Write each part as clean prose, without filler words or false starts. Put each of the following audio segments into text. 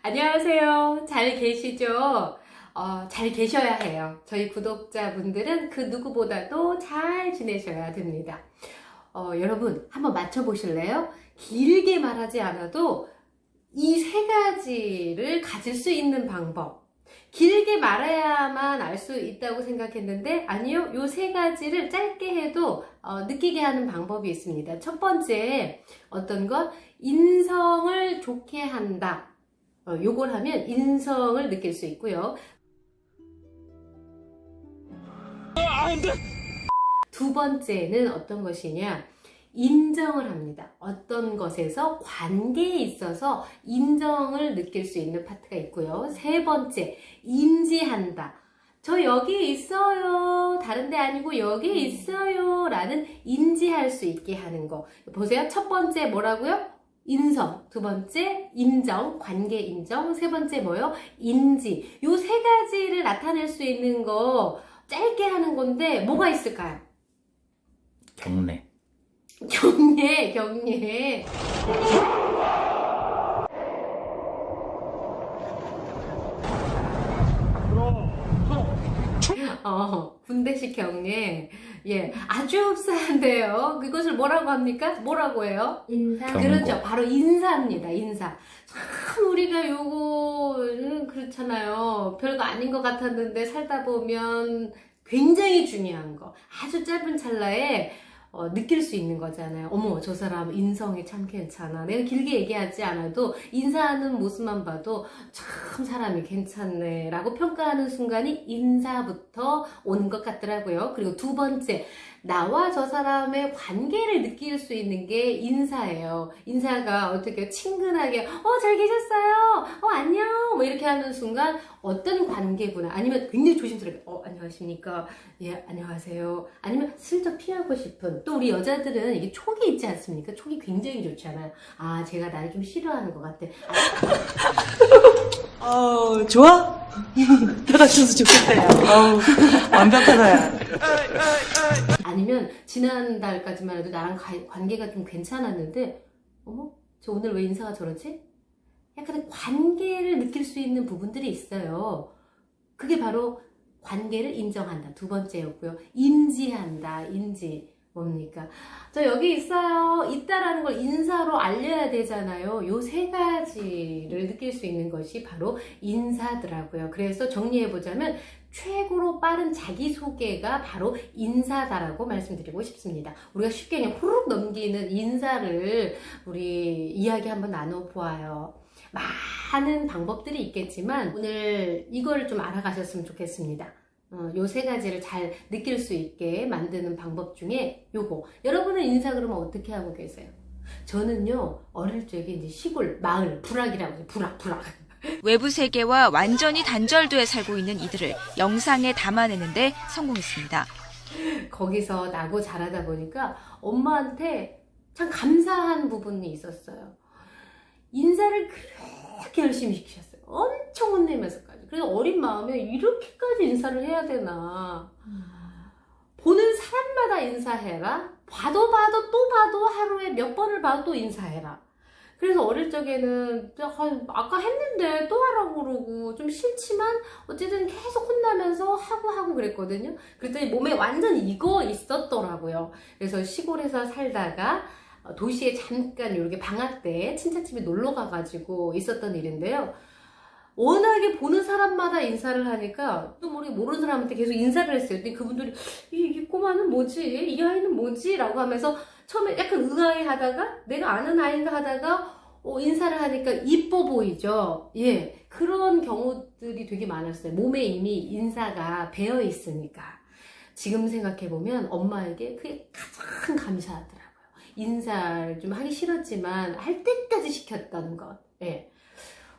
안녕하세요. 잘 계시죠? 잘 계셔야 해요. 저희 구독자분들은 그 누구보다도 잘 지내셔야 됩니다. 여러분, 한번 맞춰보실래요? 길게 말하지 않아도 이 세 가지를 가질 수 있는 방법. 길게 말해야만 알 수 있다고 생각했는데 아니요, 요 세 가지를 짧게 해도 느끼게 하는 방법이 있습니다. 첫 번째, 어떤 것? 인성을 좋게 한다. 요걸 하면 인성을 느낄 수 있고요. 두 번째는 어떤 것이냐? 인정을 합니다. 어떤 것에서 관계에 있어서 인정을 느낄 수 있는 파트가 있고요. 세 번째, 인지한다. 저 여기 있어요. 다른 데 아니고 여기 있어요. 라는 인지할 수 있게 하는 거. 보세요. 첫 번째 뭐라고요? 인성. 두 번째, 인정. 관계 인정. 세 번째 뭐요? 인지. 요 세 가지를 나타낼 수 있는 거 짧게 하는 건데 뭐가 있을까요? 경례. 경례. 군대식 경례. 예, 아주 흡사한데요. 그것을 뭐라고 합니까? 뭐라고 해요? 인사. 경고. 그렇죠. 바로 인사입니다. 인사. 참 우리가 요거는 그렇잖아요. 별거 아닌 것 같았는데 살다 보면 굉장히 중요한 거. 아주 짧은 찰나에 느낄 수 있는 거잖아요. 어머, 저 사람 인성이 참 괜찮아. 내가 길게 얘기하지 않아도 인사하는 모습만 봐도 참 사람이 괜찮네 라고 평가하는 순간이 인사부터 오는 것 같더라고요. 그리고 두 번째, 나와 저 사람의 관계를 느낄 수 있는 게 인사예요. 인사가 어떻게 친근하게 잘 계셨어요. 안녕. 뭐 이렇게 하는 순간 어떤 관계구나. 아니면 굉장히 조심스럽게 안녕하십니까. 예, 안녕하세요. 아니면 슬쩍 피하고 싶은. 또 우리 여자들은 이게 촉이 있지 않습니까? 촉이 굉장히 좋잖아요. 제가 나를 좀 싫어하는 것 같아. 좋아? 다 갖춰서 좋겠다, 야. 완벽하다, 야. 아니면 지난달까지만 해도 나랑 관계가 좀 괜찮았는데 어머? 저 오늘 왜 인사가 저러지? 약간 관계를 느낄 수 있는 부분들이 있어요. 그게 바로 관계를 인정한다. 두 번째였고요. 인지한다. 인지. 뭡니까? 저 여기 있어요. 있다라는 걸 인사로 알려야 되잖아요. 요 세 가지를 느낄 수 있는 것이 바로 인사더라고요. 그래서 정리해보자면 최고로 빠른 자기소개가 바로 인사다라고 말씀드리고 싶습니다. 우리가 쉽게 그냥 후루룩 넘기는 인사를 우리 이야기 한번 나눠보아요. 많은 방법들이 있겠지만 오늘 이걸 좀 알아가셨으면 좋겠습니다. 요 세 가지를 잘 느낄 수 있게 만드는 방법 중에 요거. 여러분은 인사 그러면 어떻게 하고 계세요? 저는요, 어릴 적에 이제 시골, 마을, 부락이라고 해요. 부락. 외부 세계와 완전히 단절돼 살고 있는 이들을 영상에 담아내는데 성공했습니다. 거기서 나고 자라다 보니까 엄마한테 참 감사한 부분이 있었어요. 인사를 그렇게 열심히 시키셨어요. 엄청 혼내면서까지. 그래서 어린 마음에 이렇게까지 인사를 해야 되나. 보는 사람마다 인사해라. 봐도 또 봐도 하루에 몇 번을 봐도 또 인사해라. 그래서 어릴 적에는 아까 했는데 또 하라고 그러고 좀 싫지만 어쨌든 계속 혼나면서 하고 그랬거든요. 그랬더니 몸에 완전 익어 있었더라고요. 그래서 시골에서 살다가 도시에 잠깐 이렇게 방학 때 친척집에 놀러 가가지고 있었던 일인데요. 워낙에 보는 사람마다 인사를 하니까 또 모르는 사람한테 계속 인사를 했어요. 근데 그분들이 이 꼬마는 뭐지? 이 아이는 뭐지? 라고 하면서 처음에 약간 의아해 하다가 내가 아는 아이인가 하다가 인사를 하니까 이뻐 보이죠? 예, 그런 경우들이 되게 많았어요. 몸에 이미 인사가 배어 있으니까. 지금 생각해보면 엄마에게 그게 가장 감사하더라고요. 인사를 좀 하기 싫었지만 할 때까지 시켰던 것. 예.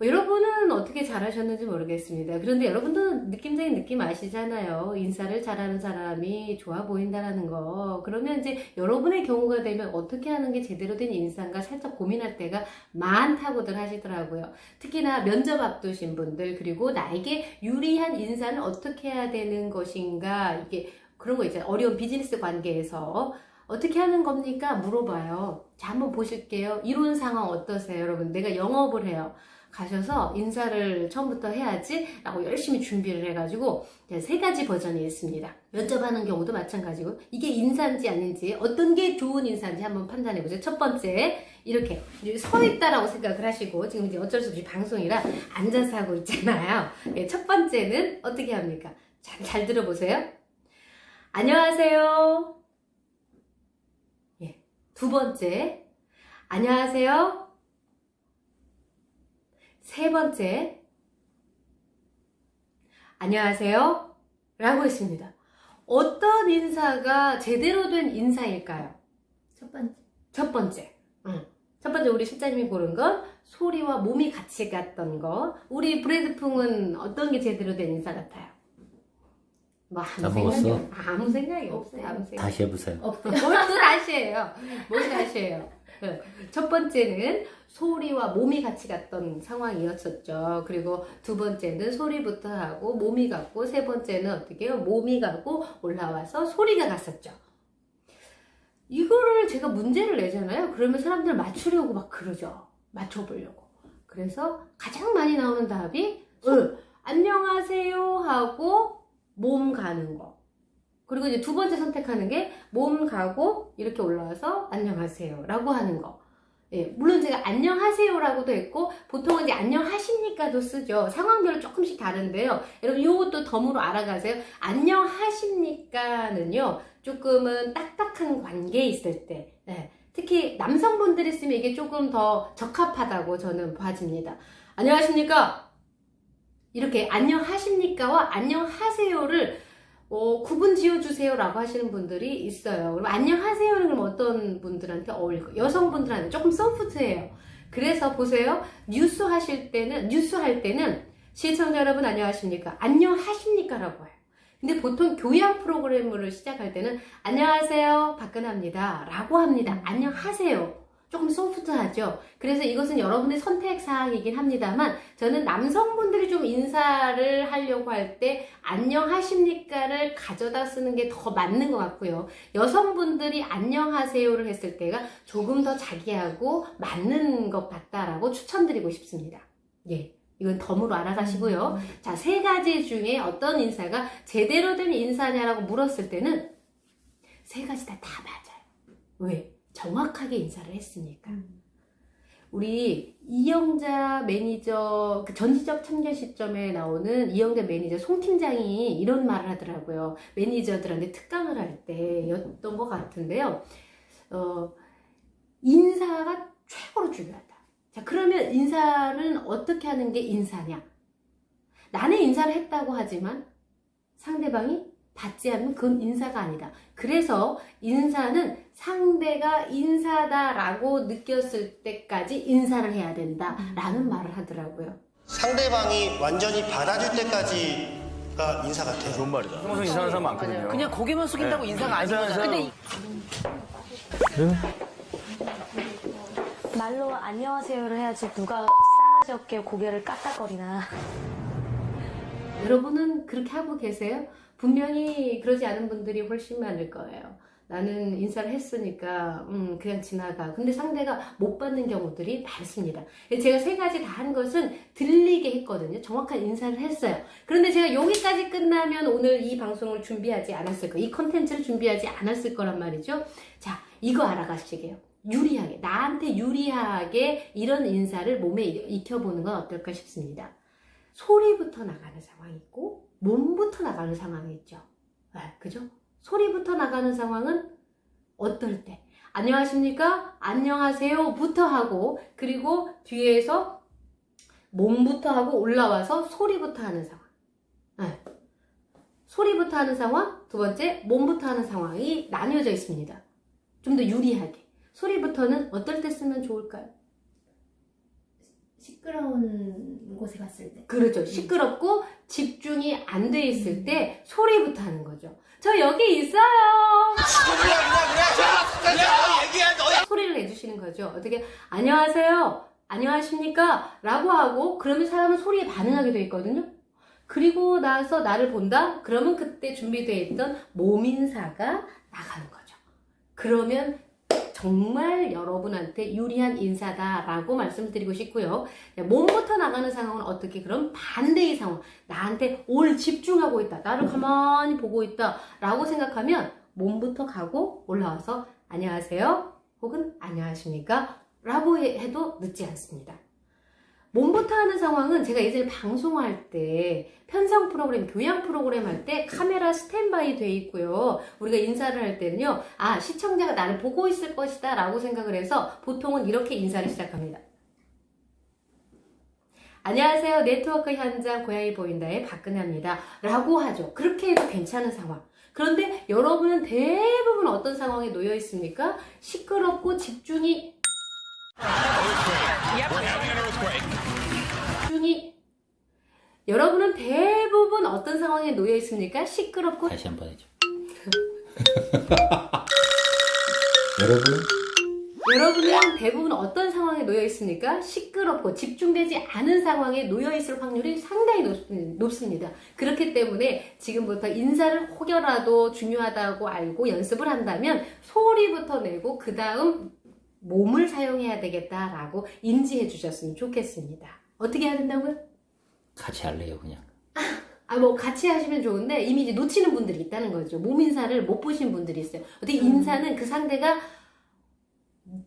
여러분은 어떻게 잘하셨는지 모르겠습니다. 그런데 여러분도 느낌적인 느낌 아시잖아요. 인사를 잘하는 사람이 좋아 보인다는 거. 그러면 이제 여러분의 경우가 되면 어떻게 하는 게 제대로 된 인사인가 살짝 고민할 때가 많다고들 하시더라고요. 특히나 면접 앞두신 분들, 그리고 나에게 유리한 인사는 어떻게 해야 되는 것인가, 이게 그런 거 있잖아요. 어려운 비즈니스 관계에서 어떻게 하는 겁니까? 물어봐요. 자, 한번 보실게요. 이런 상황 어떠세요? 여러분, 내가 영업을 해요. 가셔서 인사를 처음부터 해야지 라고 열심히 준비를 해가지고 3가지 버전이 있습니다. 면접하는 경우도 마찬가지고 이게 인사인지 아닌지 어떤 게 좋은 인사인지 한번 판단해보세요. 첫 번째 이렇게 서 있다라고 생각을 하시고 지금 이제 어쩔 수 없이 방송이라 앉아서 하고 있잖아요. 첫 번째는 어떻게 합니까? 잘 들어보세요. 안녕하세요. 두 번째, 안녕하세요. 세 번째, 안녕하세요. 라고 했습니다. 어떤 인사가 제대로 된 인사일까요? 첫 번째. 첫 번째 우리 실장님이 고른 건 소리와 몸이 같이 갔던 거. 우리 브래드풍은 어떤 게 제대로 된 인사 같아요? 뭐 아무 생각이 없어요. 아무 생각. 다시 해보세요. 뭘 또 다시 해요. 뭘 다시 해요. 첫 번째는 소리와 몸이 같이 갔던 상황이었었죠. 그리고 두 번째는 소리부터 하고 몸이 갔고, 세 번째는 어떻게 해요? 몸이 가고 올라와서 소리가 갔었죠. 이거를 제가 문제를 내잖아요. 그러면 사람들 맞추려고 막 그러죠. 맞춰보려고. 그래서 가장 많이 나오는 답이 안녕하세요 하고 몸 가는 거. 그리고 이제 두 번째 선택하는 게 몸 가고 이렇게 올라와서 안녕하세요 라고 하는 거. 예, 물론 제가 안녕하세요 라고도 했고 보통은 이제 안녕하십니까도 쓰죠. 상황별로 조금씩 다른데요. 여러분 요것도 덤으로 알아가세요. 안녕하십니까는요 조금은 딱딱한 관계에 있을 때, 특히 남성분들이 쓰면 이게 조금 더 적합하다고 저는 봐집니다. 안녕하십니까? 이렇게 안녕하십니까와 안녕하세요를 구분 지어주세요 라고 하시는 분들이 있어요. 그럼 안녕하세요는 그럼 어떤 분들한테 어울릴까요? 여성분들한테 조금 소프트해요. 그래서 보세요. 뉴스 할 때는 시청자 여러분 안녕하십니까? 안녕하십니까? 라고 해요. 근데 보통 교양 프로그램을 시작할 때는 안녕하세요 박근혜입니다 라고 합니다. 안녕하세요. 조금 소프트하죠. 그래서 이것은 여러분의 선택사항이긴 합니다만 저는 남성분들이 좀 인사를 하려고 할 때 안녕하십니까를 가져다 쓰는 게 더 맞는 것 같고요. 여성분들이 안녕하세요를 했을 때가 조금 더 자기하고 맞는 것 같다라고 추천드리고 싶습니다. 예. 이건 덤으로 알아가시고요. 자, 3가지 중에 어떤 인사가 제대로 된 인사냐라고 물었을 때는 3가지 다 맞아요. 왜? 정확하게 인사를 했으니까. 우리 이영자 매니저 그 전지적 참견 시점에 나오는 이영자 매니저 송 팀장이 이런 말을 하더라고요. 매니저들한테 특강을 할 때였던 것 같은데요. 인사가 최고로 중요하다. 자, 그러면 인사는 어떻게 하는 게 인사냐? 나는 인사를 했다고 하지만 상대방이 받지 않는 그건 인사가 아니다. 그래서 인사는 상대가 인사다라고 느꼈을 때까지 인사를 해야 된다라는 말을 하더라고요. 상대방이 완전히 받아줄 때까지가 인사 같아요. 좋은 말이다. 평소 이상한 사람 많거든요. 그냥 고개만 숙인다고 인사가 아닌 거잖아. 근데 말로 안녕하세요를 해야지 누가 싸가지 없게 고개를 까딱거리나. 여러분은 그렇게 하고 계세요? 분명히 그러지 않은 분들이 훨씬 많을 거예요. 나는 인사를 했으니까 그냥 지나가. 근데 상대가 못 받는 경우들이 많습니다. 제가 3가지 다 한 것은 들리게 했거든요. 정확한 인사를 했어요. 그런데 제가 여기까지 끝나면 오늘 이 방송을 준비하지 않았을 거예요. 이 컨텐츠를 준비하지 않았을 거란 말이죠. 자, 이거 알아가시게요. 유리하게, 나한테 유리하게 이런 인사를 몸에 익혀보는 건 어떨까 싶습니다. 소리부터 나가는 상황이 있고 몸부터 나가는 상황이 있죠. 그죠? 소리부터 나가는 상황은 어떨 때? 안녕하십니까? 안녕하세요 부터 하고 그리고 뒤에서 몸부터 하고 올라와서 소리부터 하는 상황. 소리부터 하는 상황, 두 번째 몸부터 하는 상황이 나뉘어져 있습니다. 좀 더 유리하게. 소리부터는 어떨 때 쓰면 좋을까요? 시끄러운 곳에 갔을 때. 그렇죠. 시끄럽고 집중이 안 돼 있을 때 소리부터 하는 거죠. 저 여기 있어요. 소리를 내주시는 거죠. 어떻게 안녕하세요. 안녕하십니까? 라고 하고 그러면 사람은 소리에 반응하게 돼 있거든요. 그리고 나서 나를 본다? 그러면 그때 준비되어 있던 몸인사가 나가는 거죠. 그러면 정말 여러분한테 유리한 인사다라고 말씀드리고 싶고요. 몸부터 나가는 상황은 어떻게? 그럼 반대의 상황. 나한테 올 집중하고 있다. 나를 가만히 보고 있다. 라고 생각하면 몸부터 가고 올라와서 안녕하세요. 혹은 안녕하십니까? 라고 해도 늦지 않습니다. 몸부터 하는 상황은 제가 예전에 방송할 때 편성 프로그램, 교양 프로그램 할 때 카메라 스탠바이 돼 있고요. 우리가 인사를 할 때는요. 아, 시청자가 나를 보고 있을 것이다 라고 생각을 해서 보통은 이렇게 인사를 시작합니다. 안녕하세요. 네트워크 현장 고양이 보인다의 박근혜입니다. 라고 하죠. 그렇게 해도 괜찮은 상황. 그런데 여러분은 대부분 어떤 상황에 놓여 있습니까? 시끄럽고 집중이 여러분은 대부분 어떤 상황에 놓여 있습니까? 시끄럽고 다시 한번 해줘. 여러분은 대부분 어떤 상황에 놓여 있습니까? 시끄럽고 집중되지 않은 상황에 놓여 있을 확률이 상당히 높습니다. 그렇기 때문에 지금부터 인사를 혹여라도 중요하다고 알고 연습을 한다면 소리부터 내고 그 다음 몸을 사용해야 되겠다라고 인지해 주셨으면 좋겠습니다. 어떻게 해야 된다고요? 같이 할래요, 그냥. 뭐 같이 하시면 좋은데 이미 이제 놓치는 분들이 있다는 거죠. 몸 인사를 못 보신 분들이 있어요. 어떻게 인사는 그 상대가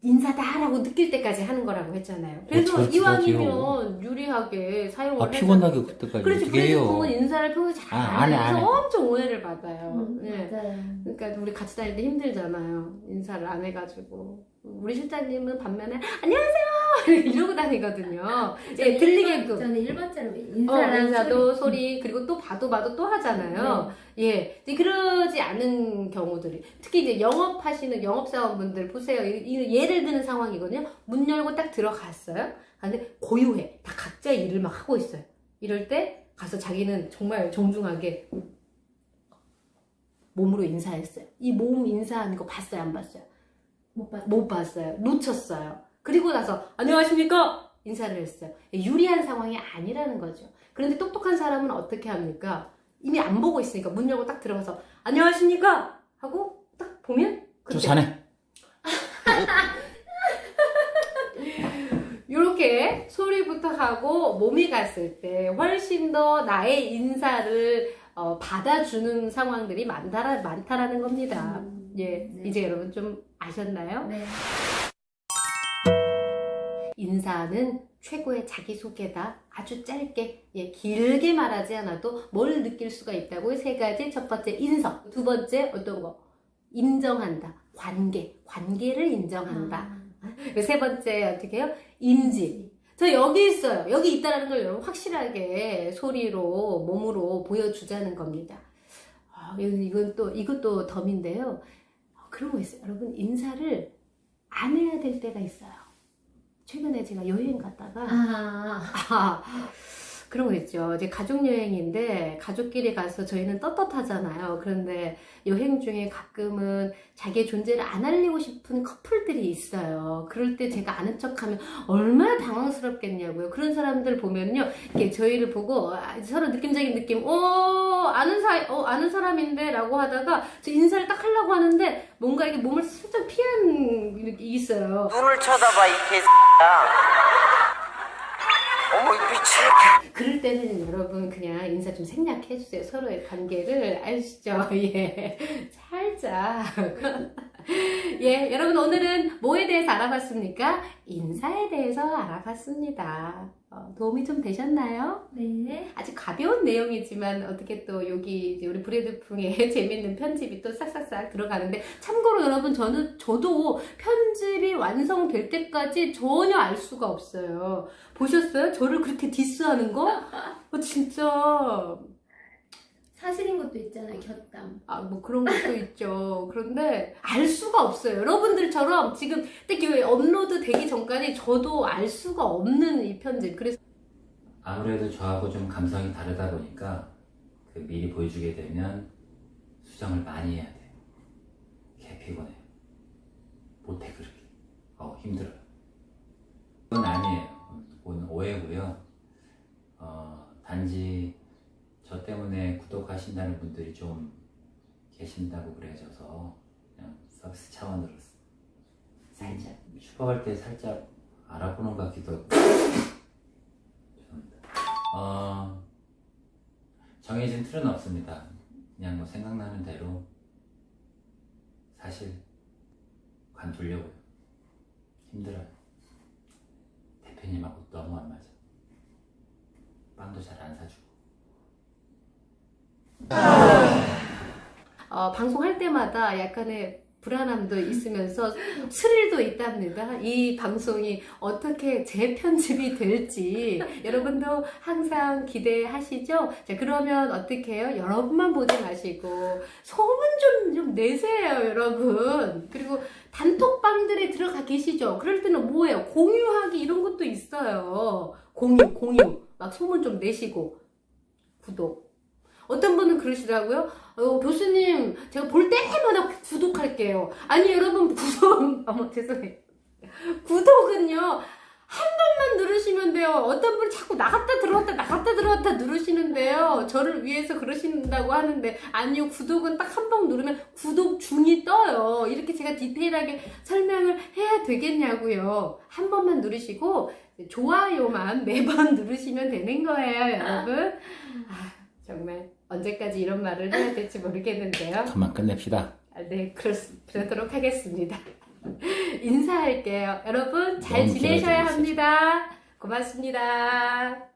인사다라고 느낄 때까지 하는 거라고 했잖아요. 그래서 그렇죠, 이왕이면 유리하게 사용을 해서 피곤하게 그때까지 그렇지. 어떻게 그래서 해요? 그건 인사를 평소에 잘 안 안 해. 해서 엄청 오해를 받아요. 네. 맞아요. 그러니까 우리 같이 다닐 때 힘들잖아요. 인사를 안 해가지고. 우리 실장님은 반면에 안녕하세요 이러고 다니거든요. 예, 들리게끔. 저는 1번째로 인사랑 인사도 소리 그리고 또 봐도 또 하잖아요. 예, 이제 그러지 않은 경우들이 특히 이제 영업하시는 영업사원분들 보세요. 예를 드는 상황이거든요. 문 열고 딱 들어갔어요. 근데 고요해. 다 각자 일을 막 하고 있어요. 이럴 때 가서 자기는 정말 정중하게 몸으로 인사했어요. 이 몸 인사하는 거 봤어요? 안 봤어요? 못 봤어요. 놓쳤어요. 그리고 나서 안녕하십니까? 인사를 했어요. 유리한 상황이 아니라는 거죠. 그런데 똑똑한 사람은 어떻게 합니까? 이미 안 보고 있으니까 문 열고 딱 들어가서 안녕하십니까? 하고 딱 보면 저 자네. 이렇게 소리부터 하고 몸이 갔을 때 훨씬 더 나의 인사를 받아주는 상황들이 많다라는 겁니다. 예, 네. 이제 여러분 좀 아셨나요? 네. 인사는 최고의 자기소개다. 아주 짧게, 예, 길게 말하지 않아도 뭘 느낄 수가 있다고. 세 가지. 첫 번째, 인성. 두 번째, 어떤 거? 인정한다. 관계를 인정한다. 세 번째, 어떻게 해요? 인지. 저 여기 있어요. 여기 있다는 걸 여러분 확실하게 소리로, 몸으로 보여주자는 겁니다. 이것도 덤인데요. 그런 거 있어요. 여러분, 인사를 안 해야 될 때가 있어요. 최근에 제가 여행 갔다가 그런 거 있죠. 이제 가족 여행인데 가족끼리 가서 저희는 떳떳하잖아요. 그런데 여행 중에 가끔은 자기의 존재를 안 알리고 싶은 커플들이 있어요. 그럴 때 제가 아는 척하면 얼마나 당황스럽겠냐고요. 그런 사람들 보면요, 이렇게 저희를 보고 서로 느낌적인 느낌, 아는 사람인데 라고 하다가 저 인사를 딱 하려고 하는데 뭔가 이게 몸을 살짝 피한 게 있어요. 눈을 쳐다봐 이 개X야. 어머 이 미치겠다. 그럴 때는 여러분 그냥 인사 좀 생략해주세요. 서로의 관계를 아시죠? 예, 살짝. 예, 여러분 오늘은 뭐에 대해서 알아봤습니까? 인사에 대해서 알아봤습니다. 도움이 좀 되셨나요? 네. 아주 가벼운 내용이지만 어떻게 또 여기 이제 우리 브레드풍의 재밌는 편집이 또 싹싹싹 들어가는데, 참고로 여러분 저도 편집이 완성될 때까지 전혀 알 수가 없어요. 보셨어요? 저를 그렇게 디스하는 거? 진짜 사실인 것도 있잖아요. 곁담. 뭐 그런 것도 있죠. 그런데 알 수가 없어요. 여러분들처럼 지금 특히 업로드 되기 전까지 저도 알 수가 없는 이 편집. 그래서 아무래도 저하고 좀 감성이 다르다 보니까 미리 보여주게 되면 수정을 많이 해야 돼요. 개 피곤해요. 못해 그렇게. 힘들어요. 그건 아니에요. 그건 오해고요. 단지 저 때문에 구독하신다는 분들이 좀 계신다고 그래져서 그냥 서비스 차원으로 살짝. 슈퍼 갈 때 살짝 알아보는 것 같기도 하고. 죄송합니다. 정해진 틀은 없습니다. 그냥 뭐 생각나는 대로 사실 관두려고요. 힘들어요. 대표님하고 너무 안 맞아. 빵도 잘 안 사주고. 방송할 때마다 약간의 불안함도 있으면서 스릴도 있답니다. 이 방송이 어떻게 재편집이 될지 여러분도 항상 기대하시죠? 자, 그러면 어떻게 해요? 여러분만 보지 마시고 소문 좀 내세요, 여러분. 그리고 단톡방들에 들어가 계시죠? 그럴 때는 뭐예요? 공유하기 이런 것도 있어요. 공유. 막 소문 좀 내시고 구독. 어떤 분은 그러시더라고요. 교수님, 제가 볼 때마다 구독할게요. 아니, 여러분, 죄송해요. 구독은요, 한 번만 누르시면 돼요. 어떤 분은 자꾸 나갔다 들어왔다 누르시는데요. 저를 위해서 그러신다고 하는데, 아니요, 구독은 딱 한 번 누르면 구독 중이 떠요. 이렇게 제가 디테일하게 설명을 해야 되겠냐고요. 한 번만 누르시고, 좋아요만 매번 누르시면 되는 거예요, 여러분. 정말 언제까지 이런 말을 해야 될지 모르겠는데요. 그만 끝냅시다. 네, 그러도록 하겠습니다. 인사할게요. 여러분, 잘 너무 지내셔야 길어지고 있어요. 합니다. 고맙습니다.